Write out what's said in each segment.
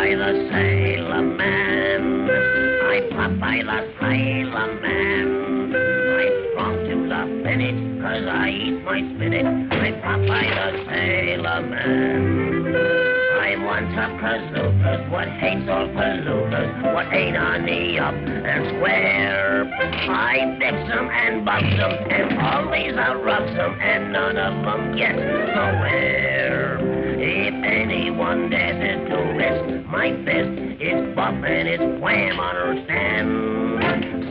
Popeye the Sailor Man. I'm Popeye the Sailor Man. I'm strong to the finish, 'cause I eat my spinach. I'm Popeye the Sailor Man. I'm one tough kazookas, what hates all palookas, what ain't on the up and square. I fix 'em and bugs 'em, and always I rubs 'em, and none of 'em gets nowhere. If anyone dares to risk my fist, it's buff and it's wham, understand?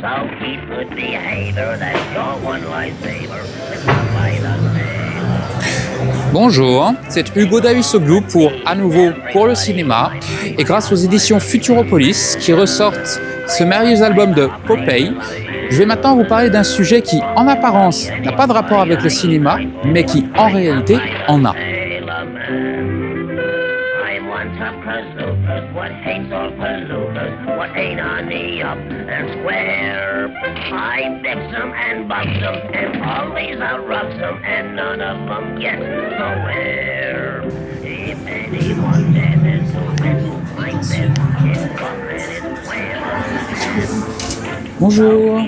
So keep good behavior, that's your one lifesaver. It's Popeye the Sailor. Bonjour, c'est Hugo Davisoglou pour À nouveau pour le cinéma et grâce aux éditions Futuropolis qui ressortent ce merveilleux album de Popeye, je vais maintenant vous parler d'un sujet qui en apparence n'a pas de rapport avec le cinéma mais qui en réalité en a. What hates all palookas, what ain't on the up and square. I fix 'em and bugs 'em, and always I rubs 'em, and none of 'em gets nowhere. If anyone dares to risk my fist, it's buff and it's wham. Bonjour,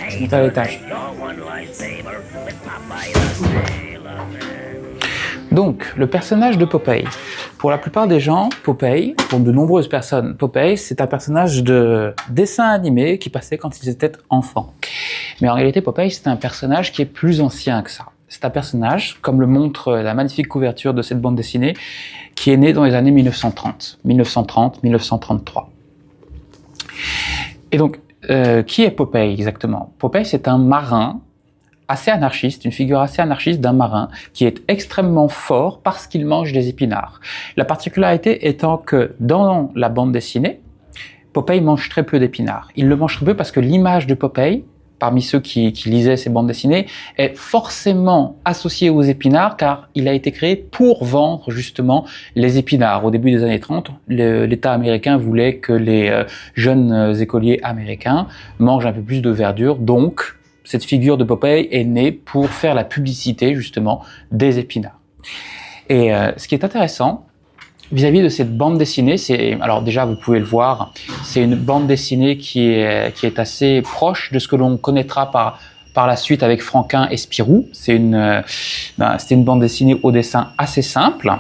je monte à l'étage. Donc, le personnage de Popeye. Pour la plupart des gens, Popeye, pour de nombreuses personnes, Popeye, c'est un personnage de dessin animé qui passait quand ils étaient enfants. Mais en réalité, Popeye, c'est un personnage qui est plus ancien que ça. C'est un personnage, comme le montre la magnifique couverture de cette bande dessinée, qui est né dans les années 1930. 1930-1933. Et donc, qui est Popeye exactement? Popeye, c'est un marin assez anarchiste, une figure assez anarchiste d'un marin qui est extrêmement fort parce qu'il mange des épinards. La particularité étant que dans la bande dessinée, Popeye mange très peu d'épinards. Il le mange très peu parce que l'image de Popeye, parmi ceux qui lisaient ces bandes dessinées, est forcément associée aux épinards car il a été créé pour vendre justement les épinards. Au début des années 30, l'État américain voulait que les jeunes écoliers américains mangent un peu plus de verdure, donc cette figure de Popeye est née pour faire la publicité, justement, des épinards. Et ce qui est intéressant, vis-à-vis de cette bande dessinée, alors déjà, vous pouvez le voir, c'est une bande dessinée qui est assez proche de ce que l'on connaîtra par la suite avec Franquin et Spirou. C'était une bande dessinée au dessin assez simple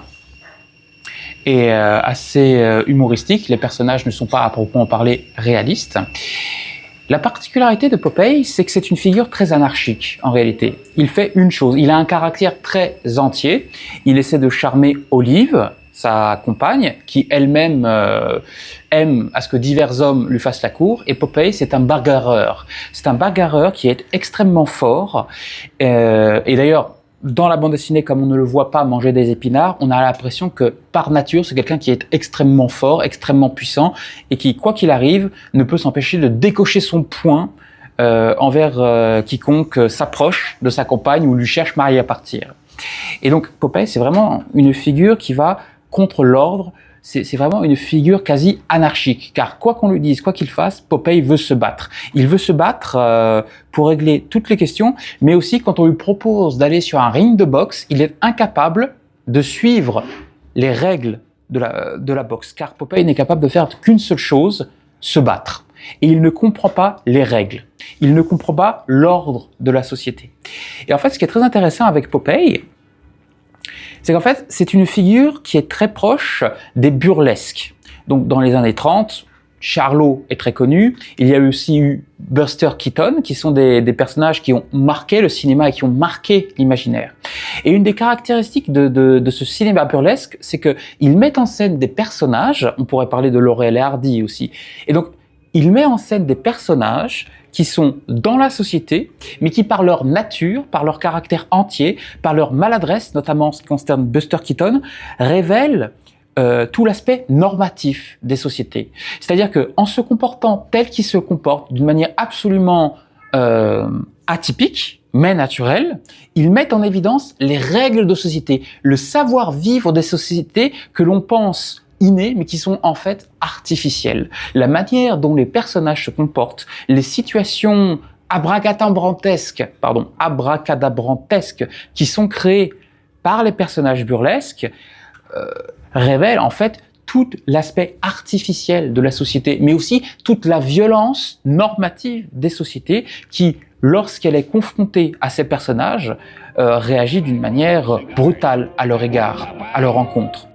et assez humoristique. Les personnages ne sont pas, à proprement parler, réalistes. La particularité de Popeye, c'est que c'est une figure très anarchique, en réalité. Il fait une chose, il a un caractère très entier, il essaie de charmer Olive, sa compagne, qui elle-même aime à ce que divers hommes lui fassent la cour, et Popeye, c'est un bagarreur. C'est un bagarreur qui est extrêmement fort, et d'ailleurs, dans la bande dessinée, comme on ne le voit pas manger des épinards, on a l'impression que par nature, c'est quelqu'un qui est extrêmement fort, extrêmement puissant et qui, quoi qu'il arrive, ne peut s'empêcher de décocher son poing envers quiconque s'approche de sa compagne ou lui cherche maille à partir. Et donc Popeye, c'est vraiment une figure qui va contre l'ordre. C'est vraiment une figure quasi anarchique, car quoi qu'on lui dise, quoi qu'il fasse, Popeye veut se battre. Il veut se battre pour régler toutes les questions, mais aussi quand on lui propose d'aller sur un ring de boxe, il est incapable de suivre les règles de la boxe, car Popeye n'est capable de faire qu'une seule chose, se battre. Et il ne comprend pas les règles, il ne comprend pas l'ordre de la société. Et en fait, ce qui est très intéressant avec Popeye, c'est qu'en fait, c'est une figure qui est très proche des burlesques. Donc, dans les années 30, Charlot est très connu. Il y a aussi eu Buster Keaton, qui sont des personnages qui ont marqué le cinéma et qui ont marqué l'imaginaire. Et une des caractéristiques de ce cinéma burlesque, c'est qu'il met en scène des personnages, on pourrait parler de Laurel et Hardy aussi, et donc, il met en scène des personnages qui sont dans la société, mais qui par leur nature, par leur caractère entier, par leur maladresse, notamment en ce qui concerne Buster Keaton, révèlent tout l'aspect normatif des sociétés. C'est-à-dire qu'en se comportant tel qu'ils se comportent, d'une manière absolument atypique, mais naturelle, ils mettent en évidence les règles de société, le savoir-vivre des sociétés que l'on pense innés, mais qui sont en fait artificiels. La manière dont les personnages se comportent, les situations abracadabrantesques qui sont créées par les personnages burlesques, révèlent en fait tout l'aspect artificiel de la société, mais aussi toute la violence normative des sociétés qui, lorsqu'elle est confrontée à ces personnages, réagit d'une manière brutale à leur égard, à leur encontre.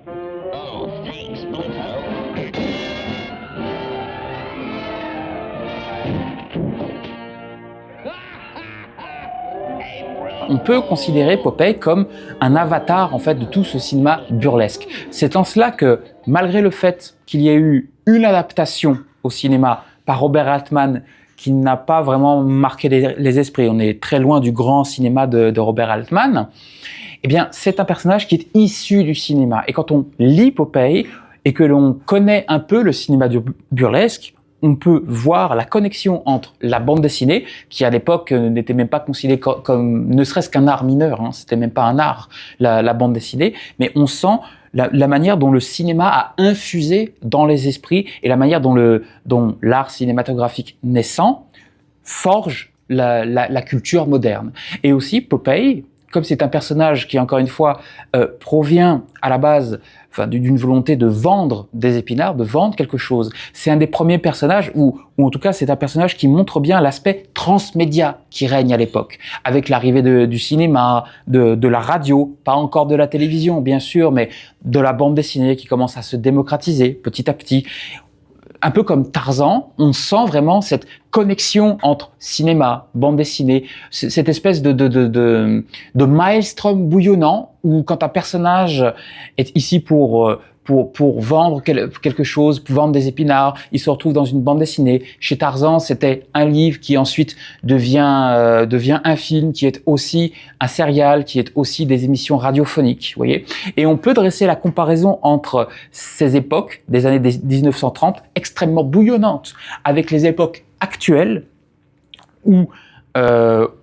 On peut considérer Popeye comme un avatar en fait de tout ce cinéma burlesque. C'est en cela que, malgré le fait qu'il y ait eu une adaptation au cinéma par Robert Altman qui n'a pas vraiment marqué les esprits, on est très loin du grand cinéma de Robert Altman, eh bien c'est un personnage qui est issu du cinéma. Et quand on lit Popeye et que l'on connaît un peu le cinéma burlesque, on peut voir la connexion entre la bande dessinée, qui à l'époque n'était même pas considérée comme ne serait-ce qu'un art mineur, hein, c'était même pas un art, la bande dessinée, mais on sent la manière dont le cinéma a infusé dans les esprits et la manière dont l'art cinématographique naissant forge la culture moderne. Et aussi Popeye, comme c'est un personnage qui, encore une fois, provient à la base d'une volonté de vendre des épinards, de vendre quelque chose. C'est un des premiers personnages, ou en tout cas c'est un personnage qui montre bien l'aspect transmédia qui règne à l'époque, avec l'arrivée du cinéma, de la radio, pas encore de la télévision bien sûr, mais de la bande dessinée qui commence à se démocratiser petit à petit. Un peu comme Tarzan, on sent vraiment cette connexion entre cinéma, bande dessinée, cette espèce de maelstrom bouillonnant où quand un personnage est ici pour vendre quelque chose, pour vendre des épinards, il se retrouve dans une bande dessinée. Chez Tarzan, c'était un livre qui ensuite devient un film, qui est aussi un serial, qui est aussi des émissions radiophoniques, vous voyez. Et on peut dresser la comparaison entre ces époques des années 1930, extrêmement bouillonnantes, avec les époques actuelles où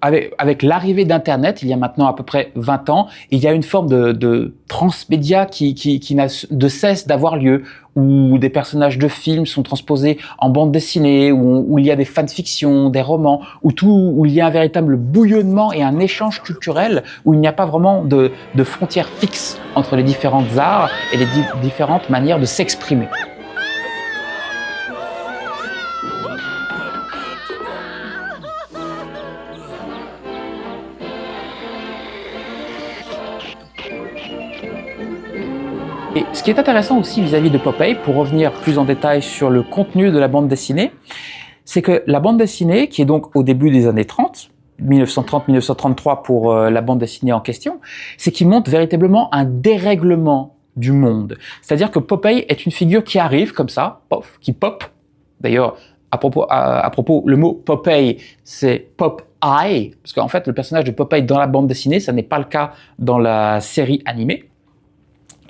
avec l'arrivée d'Internet, il y a maintenant à peu près 20 ans, il y a une forme de transmédia qui n'a de cesse d'avoir lieu, où des personnages de films sont transposés en bande dessinée, où il y a des fanfictions, des romans, où il y a un véritable bouillonnement et un échange culturel, où il n'y a pas vraiment de frontières fixes entre les différentes arts et les différentes manières de s'exprimer. Et ce qui est intéressant aussi vis-à-vis de Popeye, pour revenir plus en détail sur le contenu de la bande dessinée, c'est que la bande dessinée, qui est donc au début des années 30, 1930-1933 pour la bande dessinée en question, c'est qu'il montre véritablement un dérèglement du monde. C'est-à-dire que Popeye est une figure qui arrive comme ça, pof, qui pop. D'ailleurs, à propos, le mot Popeye, c'est Pop-Eye, parce qu'en fait, le personnage de Popeye dans la bande dessinée, ça n'est pas le cas dans la série animée,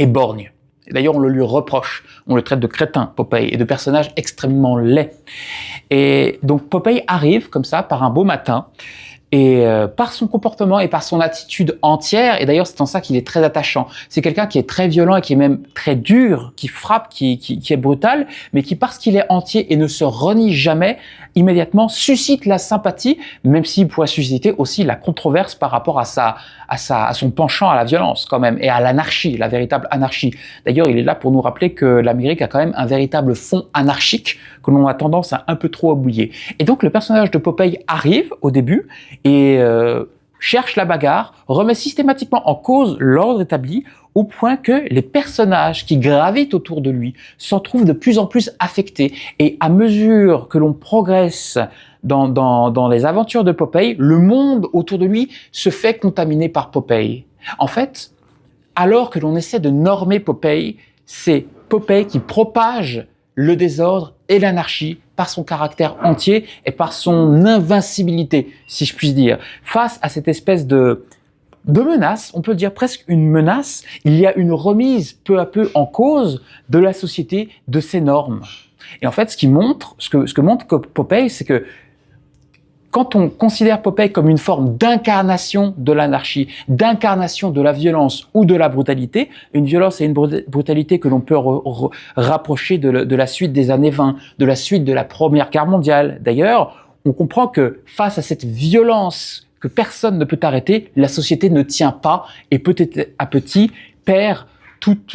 est borgne. Et d'ailleurs, on le lui reproche. On le traite de crétin, Popeye, et de personnage extrêmement laid. Et donc, Popeye arrive comme ça, par un beau matin, et par son comportement et par son attitude entière, et d'ailleurs c'est en ça qu'il est très attachant, c'est quelqu'un qui est très violent et qui est même très dur, qui frappe, qui est brutal, mais qui parce qu'il est entier et ne se renie jamais, immédiatement suscite la sympathie, même s'il pourrait susciter aussi la controverse par rapport à son penchant à la violence quand même, et à l'anarchie, la véritable anarchie. D'ailleurs, il est là pour nous rappeler que l'Amérique a quand même un véritable fond anarchique que l'on a tendance à un peu trop oublier. Et donc le personnage de Popeye arrive au début et cherche la bagarre, remet systématiquement en cause l'ordre établi, au point que les personnages qui gravitent autour de lui s'en trouvent de plus en plus affectés. Et à mesure que l'on progresse dans les aventures de Popeye, le monde autour de lui se fait contaminer par Popeye. En fait, alors que l'on essaie de normer Popeye, c'est Popeye qui propage le désordre et l'anarchie par son caractère entier et par son invincibilité, si je puis dire. Face à cette espèce de menace, on peut dire presque une menace, il y a une remise peu à peu en cause de la société, de ses normes. Et en fait, ce que montre Popeye, c'est que quand on considère Popeye comme une forme d'incarnation de l'anarchie, d'incarnation de la violence ou de la brutalité, une violence et une brutalité que l'on peut rapprocher de la suite des années 20, de la suite de la Première Guerre mondiale. D'ailleurs, on comprend que face à cette violence que personne ne peut arrêter, la société ne tient pas et petit à petit perd toute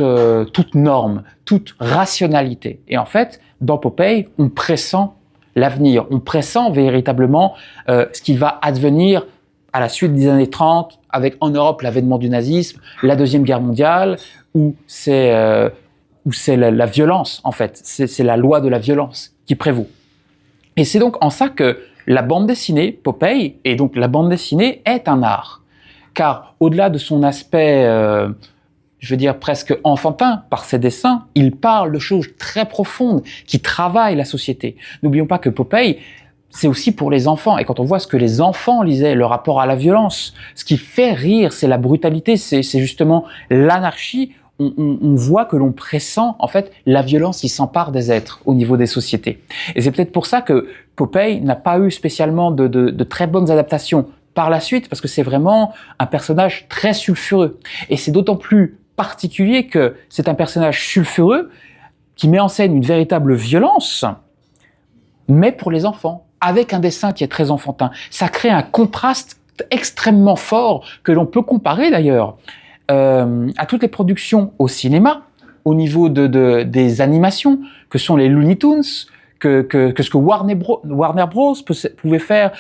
norme, toute rationalité. Et en fait, dans Popeye, on pressent l'avenir, on pressent véritablement ce qui va advenir à la suite des années 30, avec en Europe l'avènement du nazisme, la Deuxième Guerre mondiale, où c'est la violence, en fait. C'est la loi de la violence qui prévaut. Et c'est donc en ça que la bande dessinée, Popeye, et donc la bande dessinée est un art. Car au-delà de son aspect, je veux dire presque enfantin, par ses dessins, il parle de choses très profondes qui travaillent la société. N'oublions pas que Popeye, c'est aussi pour les enfants. Et quand on voit ce que les enfants lisaient, le rapport à la violence, ce qui fait rire, c'est la brutalité, c'est justement l'anarchie. On voit que l'on pressent en fait la violence qui s'empare des êtres au niveau des sociétés. Et c'est peut-être pour ça que Popeye n'a pas eu spécialement de très bonnes adaptations par la suite, parce que c'est vraiment un personnage très sulfureux. Et c'est d'autant plus particulier que c'est un personnage sulfureux qui met en scène une véritable violence, mais pour les enfants, avec un dessin qui est très enfantin. Ça crée un contraste extrêmement fort que l'on peut comparer d'ailleurs à toutes les productions au cinéma, au niveau des animations, que sont les Looney Tunes, que ce que Warner Bros. Pouvait faire.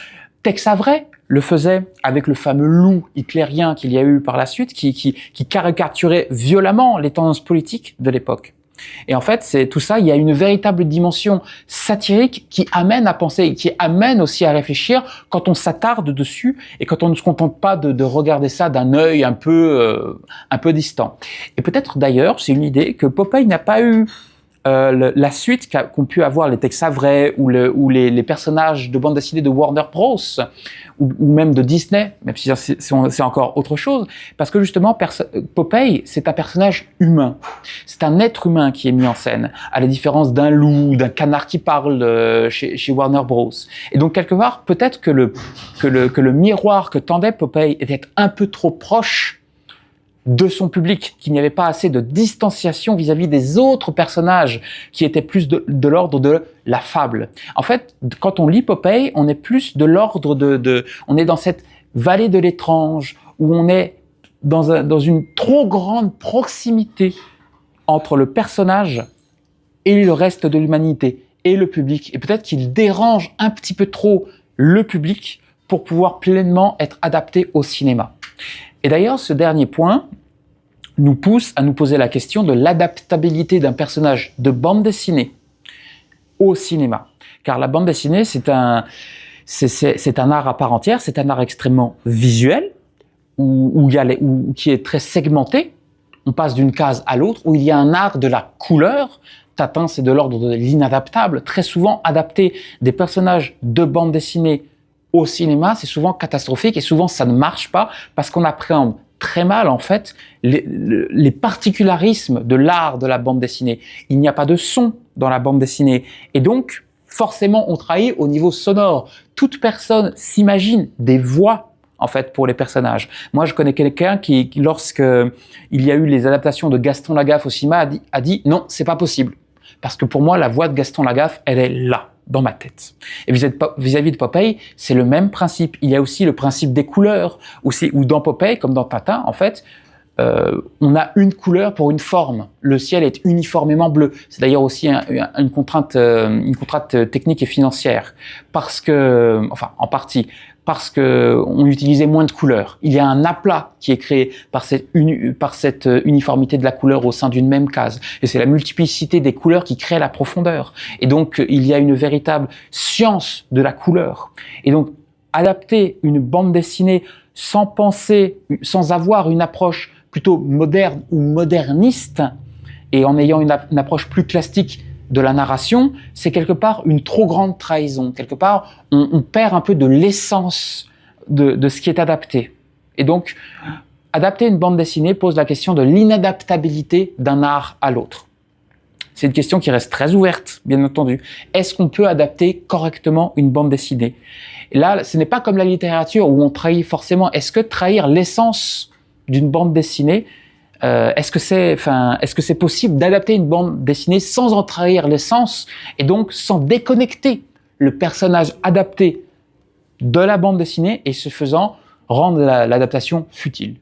Tex Avery le faisait avec le fameux loup hitlérien qu'il y a eu par la suite, qui caricaturait violemment les tendances politiques de l'époque. Et en fait, c'est tout ça, il y a une véritable dimension satirique qui amène à penser, qui amène aussi à réfléchir quand on s'attarde dessus et quand on ne se contente pas de regarder ça d'un œil un peu distant. Et peut-être d'ailleurs, c'est une idée que Popeye n'a pas eu la suite qu'ont pu avoir les Tex Avery ou les personnages de bande dessinée de Warner Bros. Ou même de Disney, même si c'est encore autre chose, parce que justement, Popeye, c'est un personnage humain. C'est un être humain qui est mis en scène, à la différence d'un loup, d'un canard qui parle chez Warner Bros. Et donc, quelque part, peut-être que le miroir que tendait Popeye était un peu trop proche de son public, qu'il n'y avait pas assez de distanciation vis-à-vis des autres personnages qui étaient plus de l'ordre de la fable. En fait, quand on lit Popeye, on est plus de l'ordre on est dans cette vallée de l'étrange, où on est dans une trop grande proximité entre le personnage et le reste de l'humanité, et le public. Et peut-être qu'il dérange un petit peu trop le public pour pouvoir pleinement être adapté au cinéma. Et d'ailleurs, ce dernier point nous pousse à nous poser la question de l'adaptabilité d'un personnage de bande dessinée au cinéma. Car la bande dessinée, c'est un art à part entière, c'est un art extrêmement visuel, qui est très segmenté. On passe d'une case à l'autre, où il y a un art de la couleur. Tintin, c'est de l'ordre de l'inadaptable. Très souvent, adapter des personnages de bande dessinée au cinéma, c'est souvent catastrophique et souvent ça ne marche pas parce qu'on appréhende très mal en fait les particularismes de l'art de la bande dessinée. Il n'y a pas de son dans la bande dessinée et donc forcément on trahit au niveau sonore. Toute personne s'imagine des voix en fait pour les personnages. Moi je connais quelqu'un qui lorsque il y a eu les adaptations de Gaston Lagaffe au cinéma a dit non, c'est pas possible parce que pour moi la voix de Gaston Lagaffe elle est là dans ma tête. Et vis-à-vis de Popeye, c'est le même principe. Il y a aussi le principe des couleurs, où dans Popeye, comme dans Tintin, en fait, on a une couleur pour une forme. Le ciel est uniformément bleu. C'est d'ailleurs aussi une contrainte technique et financière, parce que, enfin, en partie, parce que on utilisait moins de couleurs. Il y a un aplat qui est créé par cette uniformité de la couleur au sein d'une même case. Et c'est la multiplicité des couleurs qui crée la profondeur. Et donc, il y a une véritable science de la couleur. Et donc, adapter une bande dessinée sans avoir une approche plutôt moderne ou moderniste, et en ayant une approche plus classique de la narration, c'est quelque part une trop grande trahison. Quelque part, on perd un peu de l'essence de ce qui est adapté. Et donc, adapter une bande dessinée pose la question de l'inadaptabilité d'un art à l'autre. C'est une question qui reste très ouverte, bien entendu. Est-ce qu'on peut adapter correctement une bande dessinée? Et là, ce n'est pas comme la littérature où on trahit forcément. Est-ce que trahir l'essence d'une bande dessinée, est-ce que c'est possible d'adapter une bande dessinée sans en trahir l'essence et donc sans déconnecter le personnage adapté de la bande dessinée et ce faisant rendre l'adaptation futile?